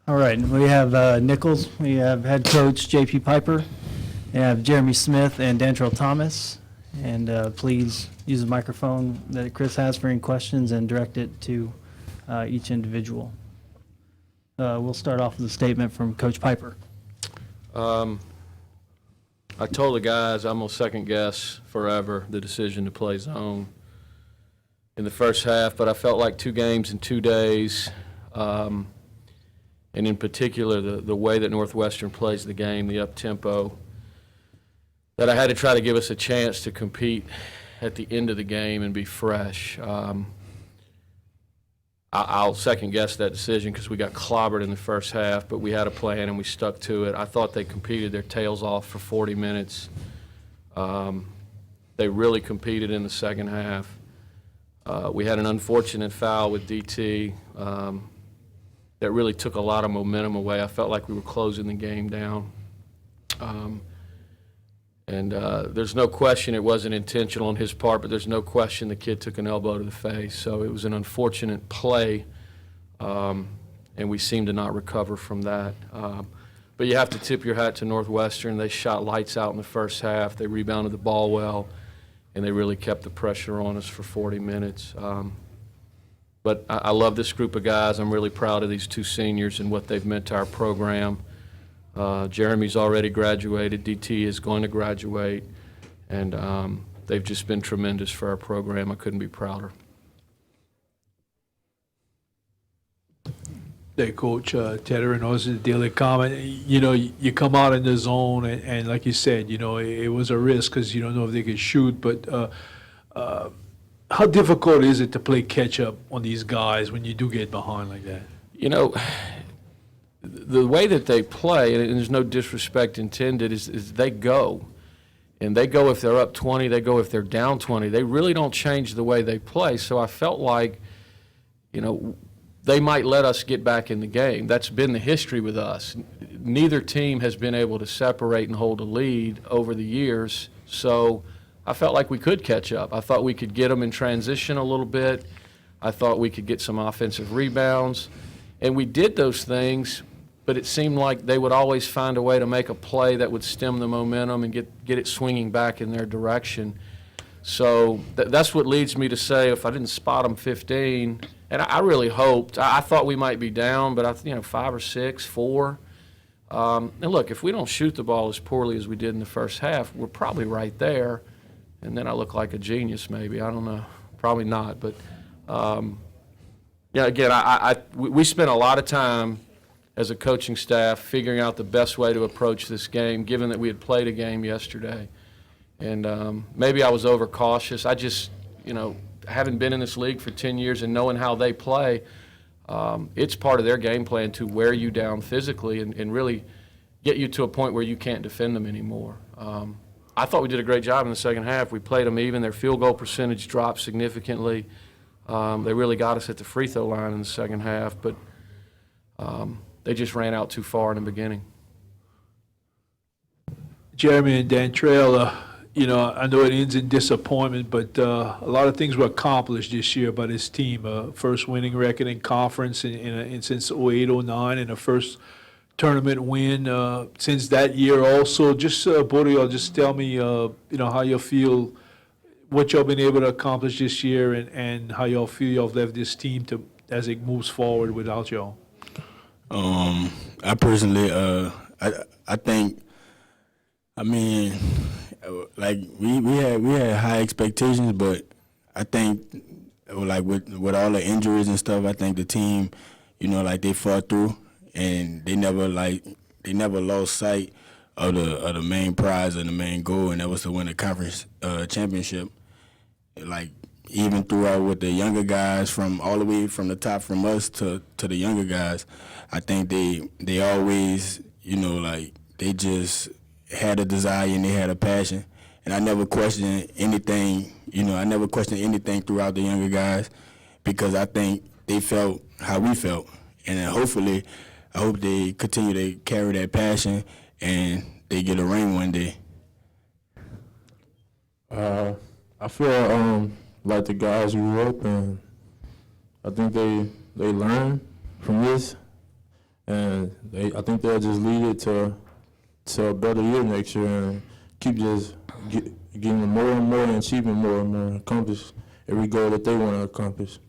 All right, we have Nicholls, we have head coach J.P. Piper, we have Jeremy Smith and Dantrell Thomas. And please use the microphone that Chris has for any questions and direct it to each individual. We'll start off with a statement from Coach Piper. I told the guys I'm going to second guess forever the decision to play zone in the first half, but I felt like 2 games in 2 days. And in particular, the way that Northwestern plays the game, the up-tempo, that I had to try to give us a chance to compete at the end of the game and be fresh. I'll second-guess that decision because we got clobbered in the first half, but we had a plan and we stuck to it. I thought they competed their tails off for 40 minutes. They really competed in the second half. We had an unfortunate foul with DT. That really took a lot of momentum away. I felt like we were closing the game down. There's no question it wasn't intentional on his part, but there's no question the kid took an elbow to the face. So it was an unfortunate play, and we seemed to not recover from that. But you have to tip your hat to Northwestern. They shot lights out in the first half. They rebounded the ball well, and they really kept the pressure on us for 40 minutes. But I love this group of guys. I'm really proud of these 2 seniors and what they've meant to our program. Jeremy's already graduated. DT is going to graduate. And they've just been tremendous for our program. I couldn't be prouder. Hey, Coach Tedder, and also the daily comment. You know, you come out in the zone, and like you said, you know, it was a risk because you don't know if they could shoot. But how difficult is it to play catch-up on these guys when you do get behind like that? You know, the way that they play, and there's no disrespect intended, is they go. And they go if they're up 20, they go if they're down 20. They really don't change the way they play. So I felt like, you know, they might let us get back in the game. That's been the history with us. Neither team has been able to separate and hold a lead over the years. So I felt like we could catch up. I thought we could get them in transition a little bit. I thought we could get some offensive rebounds. And we did those things, but it seemed like they would always find a way to make a play that would stem the momentum and get it swinging back in their direction. So that's what leads me to say if I didn't spot them 15, and I really hoped. I thought we might be down, but 5 or 6, 4. And look, if we don't shoot the ball as poorly as we did in the first half, we're probably right there. And then I look like a genius, maybe. I don't know. Probably not. But, again, we spent a lot of time as a coaching staff figuring out the best way to approach this game, given that we had played a game yesterday. And maybe I was overcautious. I just, having been in this league for 10 years and knowing how they play, it's part of their game plan to wear you down physically and really get you to a point where you can't defend them anymore. I thought we did a great job in the second half. We played them even. Their field goal percentage dropped significantly. They really got us at the free throw line in the second half, but they just ran out too far in the beginning. Jeremy and Dantrell, I know it ends in disappointment, but a lot of things were accomplished this year by this team. First winning record in conference since 08-09, and a first tournament win since that year also. Just both of y'all, just tell me, how you feel, what y'all been able to accomplish this year, and how y'all feel y'all left this team as it moves forward without y'all. I personally, I think, like we had high expectations, but I think like with all the injuries and stuff, I think the team, they fought through. And they never lost sight of the main prize and the main goal, and that was to win the conference championship. Like even throughout with the younger guys, from all the way from the top, from us to the younger guys, I think they always they just had a desire and they had a passion, and I never questioned anything. I never questioned anything throughout the younger guys because I think they felt how we felt, and then hopefully. I hope they continue to carry that passion and they get a ring one day. I feel like the guys grew up, and I think they learned from this, and I think they'll just lead it to a better year next year and keep just getting more and more and achieving more and more, accomplish every goal that they want to accomplish.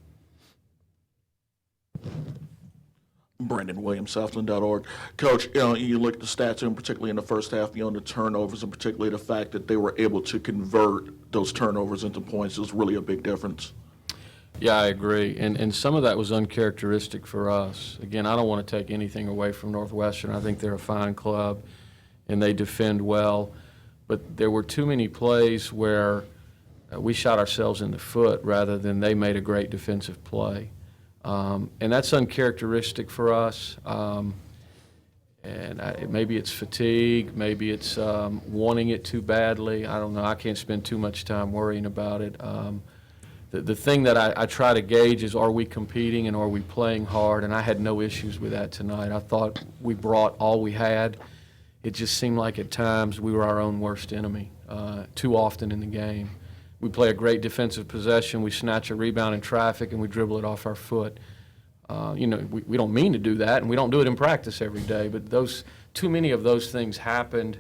Brandon Williams, Southland.org. Coach, you look at the stats, and particularly in the first half, the turnovers, and particularly the fact that they were able to convert those turnovers into points was really a big difference. Yeah, I agree. And some of that was uncharacteristic for us. Again, I don't want to take anything away from Northwestern. I think they're a fine club, and they defend well. But there were too many plays where we shot ourselves in the foot rather than they made a great defensive play. And that's uncharacteristic for us. Maybe it's fatigue, maybe it's wanting it too badly. I don't know. I can't spend too much time worrying about it. The thing that I try to gauge is, are we competing and are we playing hard? And I had no issues with that tonight. I thought we brought all we had. It just seemed like at times we were our own worst enemy too often in the game. We play a great defensive possession, we snatch a rebound in traffic, and we dribble it off our foot. We don't mean to do that, and we don't do it in practice every day, but too many of those things happened,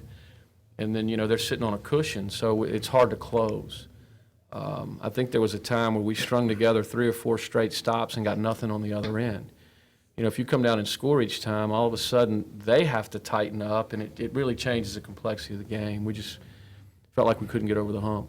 and then, they're sitting on a cushion, so it's hard to close. I think there was a time where we strung together 3 or 4 straight stops and got nothing on the other end. If you come down and score each time, all of a sudden they have to tighten up, and it really changes the complexity of the game. We just felt like we couldn't get over the hump.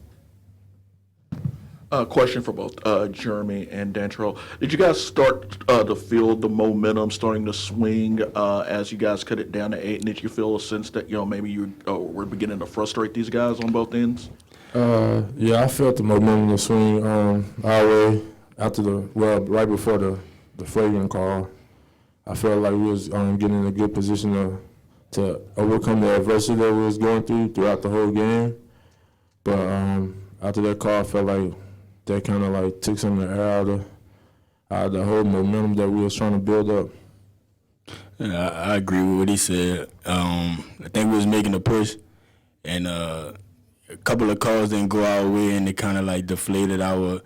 Question for both Jeremy and Dantrell. Did you guys start to feel the momentum starting to swing as you guys cut it down to 8? And did you feel a sense that maybe you were beginning to frustrate these guys on both ends? Yeah, I felt the momentum swing our way right before the flagrant call. I felt like we was getting in a good position to overcome the adversity that we was going throughout the whole game. But after that call, I felt like that kind of took some of the air out of the whole momentum that we was trying to build up. Yeah, I agree with what he said. I think we was making a push, and a couple of calls didn't go our way, and it kind of deflated our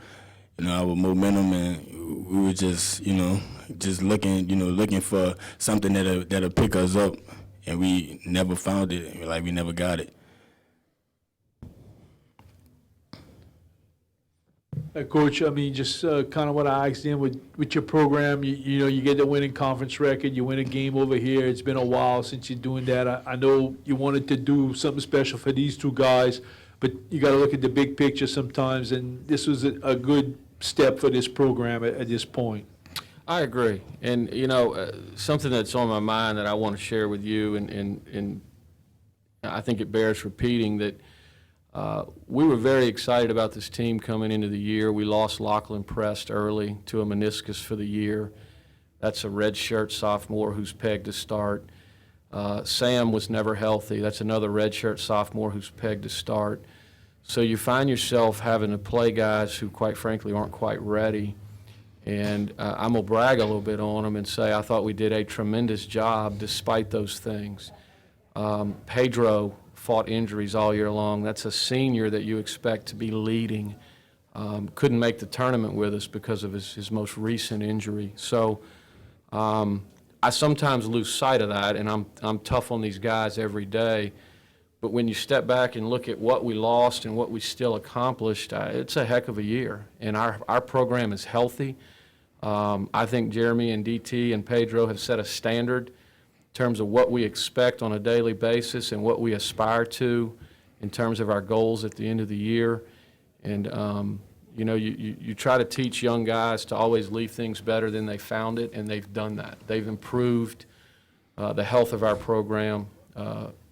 momentum, and we were just looking for something that'll pick us up, and we never found it. We never got it. Coach, just kind of what I asked him with your program, you get the winning conference record, you win a game over here. It's been a while since you're doing that. I know you wanted to do something special for these two guys, but you got to look at the big picture sometimes, and this was a good step for this program at this point. I agree. And, something that's on my mind that I want to share with you, and I think it bears repeating, that we were very excited about this team coming into the year. We lost Lachlan Prest early to a meniscus for the year. That's a redshirt sophomore who's pegged to start. Sam was never healthy. That's another redshirt sophomore who's pegged to start. So you find yourself having to play guys who, quite frankly, aren't quite ready. And I'm going to brag a little bit on them and say I thought we did a tremendous job despite those things. Pedro fought injuries all year long. That's a senior that you expect to be leading. Couldn't make the tournament with us because of his most recent injury. So I sometimes lose sight of that, and I'm tough on these guys every day. But when you step back and look at what we lost and what we still accomplished, it's a heck of a year. And our program is healthy. I think Jeremy and DT and Pedro have set a standard in terms of what we expect on a daily basis and what we aspire to in terms of our goals at the end of the year. And, you try to teach young guys to always leave things better than they found it, and they've done that. They've improved the health of our program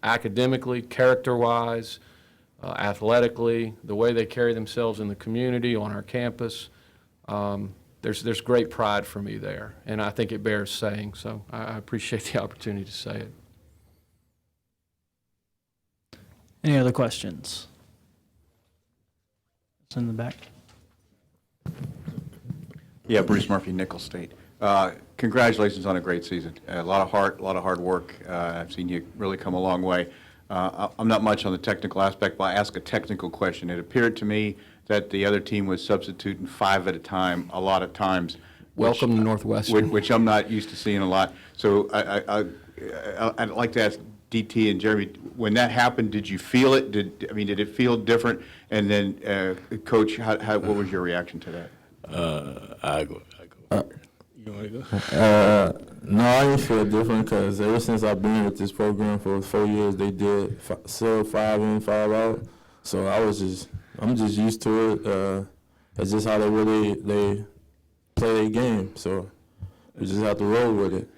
academically, character-wise, athletically, the way they carry themselves in the community, on our campus. There's great pride for me there, and I think it bears saying, so I appreciate the opportunity to say it. Any other questions? It's in the back. Yeah, Bruce Murphy, Nicholls State. Congratulations on a great season. A lot of heart, a lot of hard work. I've seen you really come a long way. I'm not much on the technical aspect, but I ask a technical question. It appeared to me that the other team was substituting 5 at a time a lot of times. Welcome to Northwestern. which I'm not used to seeing a lot. So I'd like to ask DT and Jeremy, when that happened, did you feel it? Did it feel different? And then, Coach, what was your reaction to that? I go. You want to go? No, I didn't feel different because ever since I've been with this program for 4 years, they did sub 5 in, 5 out. So I'm just used to it. It's just how they play their game. So we just have to roll with it.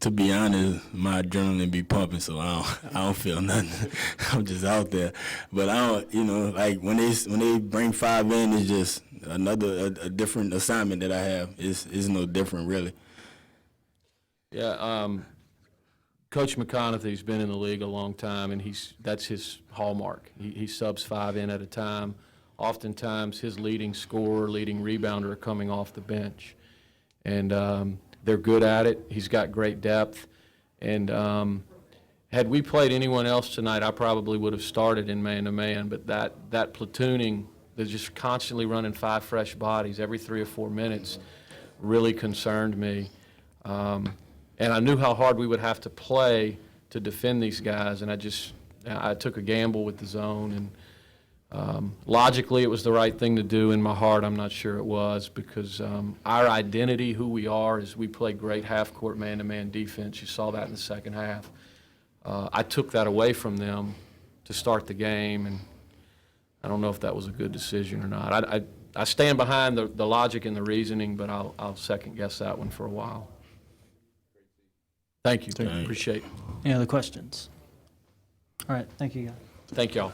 To be honest, my adrenaline be pumping, so I don't feel nothing. I'm just out there. But I don't, like when they bring 5 in, it's just a different assignment that I have. It's no different really. Yeah, Coach McConaughey's been in the league a long time, and that's his hallmark. He subs 5 in at a time. Oftentimes, his leading scorer, leading rebounder are coming off the bench, and they're good at it. He's got great depth, and had we played anyone else tonight, I probably would have started in man-to-man. But that platooning, they're just constantly running 5 fresh bodies every 3 or 4 minutes, really concerned me. And I knew how hard we would have to play to defend these guys, and I took a gamble with the zone, and logically it was the right thing to do. In my heart, I'm not sure it was, because our identity, who we are, is we play great half-court man-to-man defense. You saw that in the second half. I took that away from them to start the game, and I don't know if that was a good decision or not. I stand behind the logic and the reasoning, but I'll second-guess that one for a while. Thank you. Appreciate it. Any other questions? All right, thank you, guys. Thank y'all.